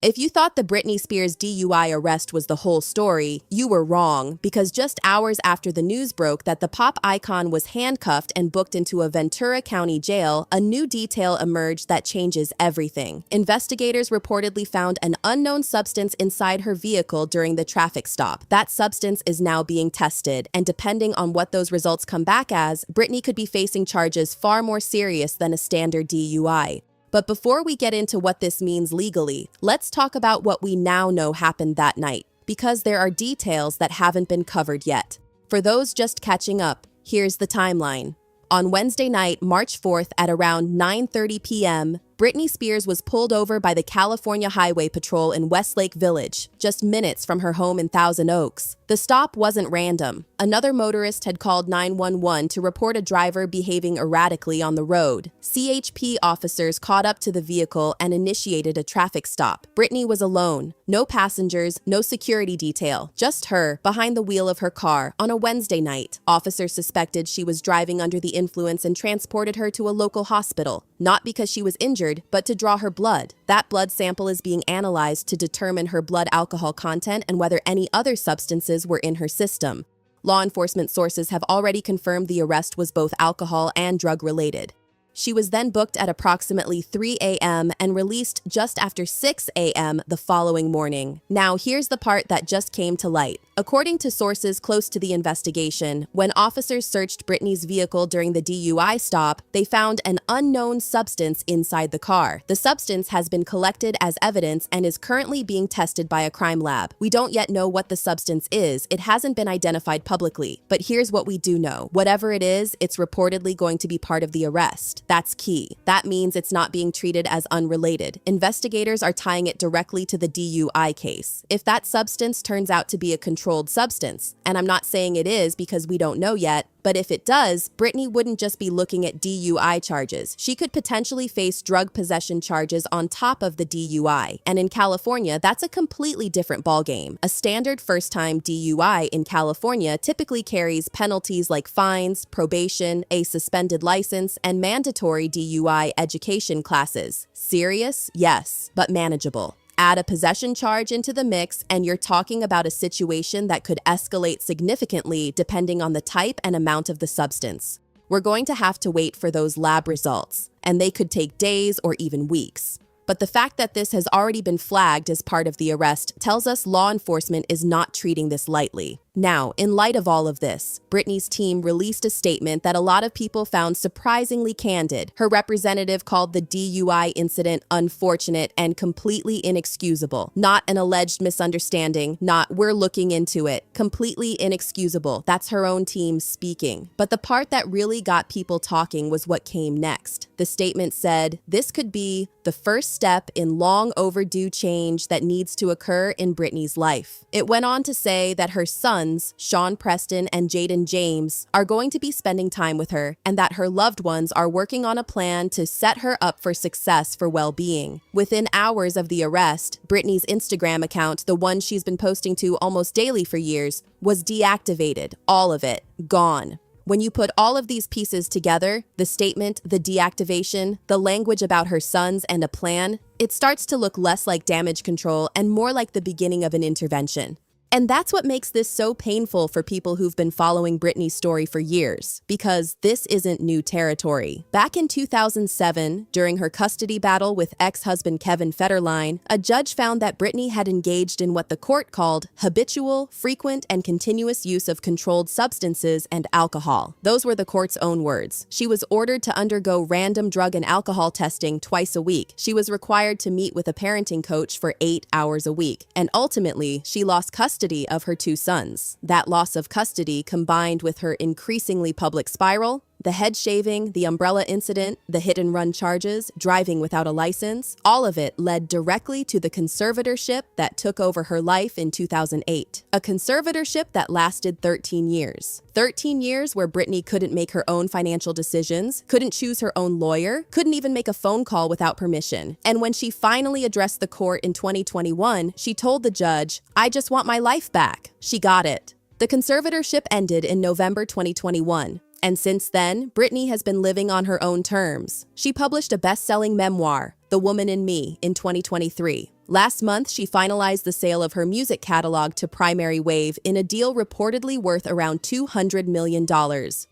If you thought the Britney Spears DUI arrest was the whole story, you were wrong, because just hours after the news broke that the pop icon was handcuffed and booked into a Ventura County jail, a new detail emerged that changes everything. Investigators reportedly found an unknown substance inside her vehicle during the traffic stop. That substance is now being tested, and depending on what those results come back as, Britney could be facing charges far more serious than a standard DUI. But before we get into what this means legally, let's talk about what we now know happened that night, because there are details that haven't been covered yet. For those just catching up, here's the timeline. On Wednesday night, March 4th at around 9:30 p.m., Britney Spears was pulled over by the California Highway Patrol in Westlake Village, just minutes from her home in Thousand Oaks. The stop wasn't random. Another motorist had called 911 to report a driver behaving erratically on the road. CHP officers caught up to the vehicle and initiated a traffic stop. Britney was alone. No passengers, no security detail, just her, behind the wheel of her car, on a Wednesday night. Officers suspected she was driving under the influence and transported her to a local hospital, not because she was injured, but to draw her blood. That blood sample is being analyzed to determine her blood alcohol content and whether any other substances were in her system. Law enforcement sources have already confirmed the arrest was both alcohol and drug-related. She was then booked at approximately 3 a.m. and released just after 6 a.m. the following morning. Now, here's the part that just came to light. According to sources close to the investigation, when officers searched Britney's vehicle during the DUI stop, they found an unknown substance inside the car. The substance has been collected as evidence and is currently being tested by a crime lab. We don't yet know what the substance is. It hasn't been identified publicly. But here's what we do know. Whatever it is, it's reportedly going to be part of the arrest. That's key. That means it's not being treated as unrelated. Investigators are tying it directly to the DUI case. If that substance turns out to be a controlled substance, and I'm not saying it is because we don't know yet, but if it does, Britney wouldn't just be looking at DUI charges. She could potentially face drug possession charges on top of the DUI. And in California, that's a completely different ballgame. A standard first-time DUI in California typically carries penalties like fines, probation, a suspended license, and mandatory DUI education classes. Serious? Yes, but manageable. Add a possession charge into the mix, and you're talking about a situation that could escalate significantly depending on the type and amount of the substance. We're going to have to wait for those lab results, and they could take days or even weeks. But the fact that this has already been flagged as part of the arrest tells us law enforcement is not treating this lightly. Now, in light of all of this, Britney's team released a statement that a lot of people found surprisingly candid. Her representative called the DUI incident unfortunate and completely inexcusable. Not an alleged misunderstanding, not "we're looking into it." Completely inexcusable. That's her own team speaking. But the part that really got people talking was what came next. The statement said, "This could be the first step in long overdue change that needs to occur in Britney's life." It went on to say that her sons, Sean Preston and Jaden James, are going to be spending time with her, and that her loved ones are working on a plan to set her up for success for well-being. Within hours of the arrest, Britney's Instagram account, the one she's been posting to almost daily for years, was deactivated. All of it. Gone. When you put all of these pieces together, the statement, the deactivation, the language about her sons, and a plan, it starts to look less like damage control and more like the beginning of an intervention. And that's what makes this so painful for people who've been following Britney's story for years, because this isn't new territory. Back in 2007, during her custody battle with ex-husband Kevin Federline, a judge found that Britney had engaged in what the court called habitual, frequent, and continuous use of controlled substances and alcohol. Those were the court's own words. She was ordered to undergo random drug and alcohol testing twice a week. She was required to meet with a parenting coach for 8 hours a week. And ultimately, she lost custody of her 2 sons. That loss of custody, combined with her increasingly public spiral, the head shaving, the umbrella incident, the hit-and-run charges, driving without a license, all of it led directly to the conservatorship that took over her life in 2008. A conservatorship that lasted 13 years. 13 years where Britney couldn't make her own financial decisions, couldn't choose her own lawyer, couldn't even make a phone call without permission. And when she finally addressed the court in 2021, she told the judge, "I just want my life back." She got it. The conservatorship ended in November 2021. And since then, Britney has been living on her own terms. She published a best-selling memoir, The Woman in Me, in 2023. Last month, she finalized the sale of her music catalog to Primary Wave in a deal reportedly worth around $200 million.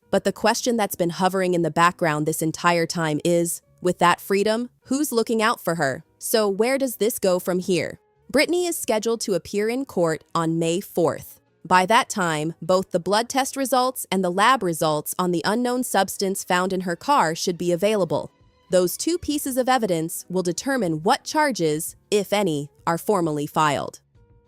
But the question that's been hovering in the background this entire time is, with that freedom, who's looking out for her? So where does this go from here? Britney is scheduled to appear in court on May 4th. By that time, both the blood test results and the lab results on the unknown substance found in her car should be available. Those two pieces of evidence will determine what charges, if any, are formally filed.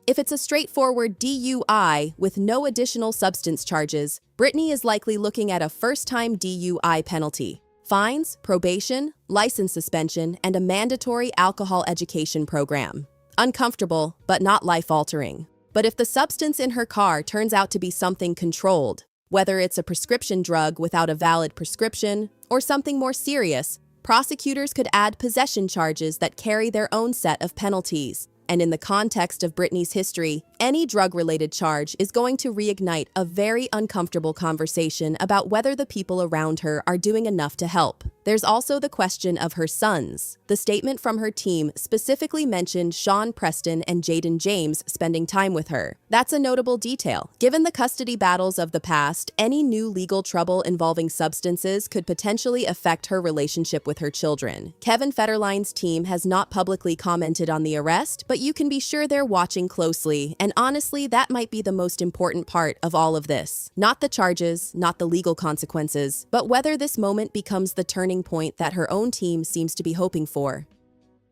If it's a straightforward DUI with no additional substance charges, Britney is likely looking at a first-time DUI penalty, fines, probation, license suspension, and a mandatory alcohol education program. Uncomfortable, but not life-altering. But if the substance in her car turns out to be something controlled, whether it's a prescription drug without a valid prescription or something more serious, prosecutors could add possession charges that carry their own set of penalties. And in the context of Britney's history, any drug-related charge is going to reignite a very uncomfortable conversation about whether the people around her are doing enough to help. There's also the question of her sons. The statement from her team specifically mentioned Sean Preston and Jaden James spending time with her. That's a notable detail. Given the custody battles of the past, any new legal trouble involving substances could potentially affect her relationship with her children. Kevin Federline's team has not publicly commented on the arrest, but you can be sure they're watching closely, and honestly, that might be the most important part of all of this. Not the charges, not the legal consequences, but whether this moment becomes the turning point that her own team seems to be hoping for.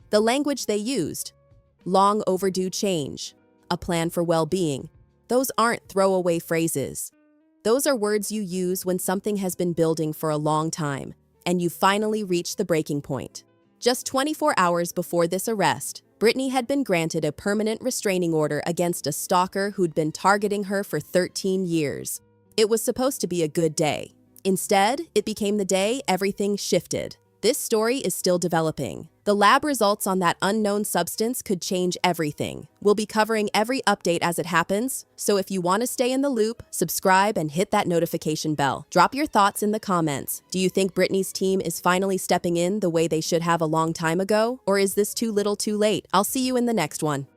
The language they used: long overdue change, a plan for well-being. Those aren't throwaway phrases. Those are words you use when something has been building for a long time, and you finally reached the breaking point. Just 24 hours before this arrest, Britney had been granted a permanent restraining order against a stalker who'd been targeting her for 13 years. It was supposed to be a good day. Instead, it became the day everything shifted. This story is still developing. The lab results on that unknown substance could change everything. We'll be covering every update as it happens, so if you want to stay in the loop, subscribe and hit that notification bell. Drop your thoughts in the comments. Do you think Britney's team is finally stepping in the way they should have a long time ago? Or is this too little too late? I'll see you in the next one.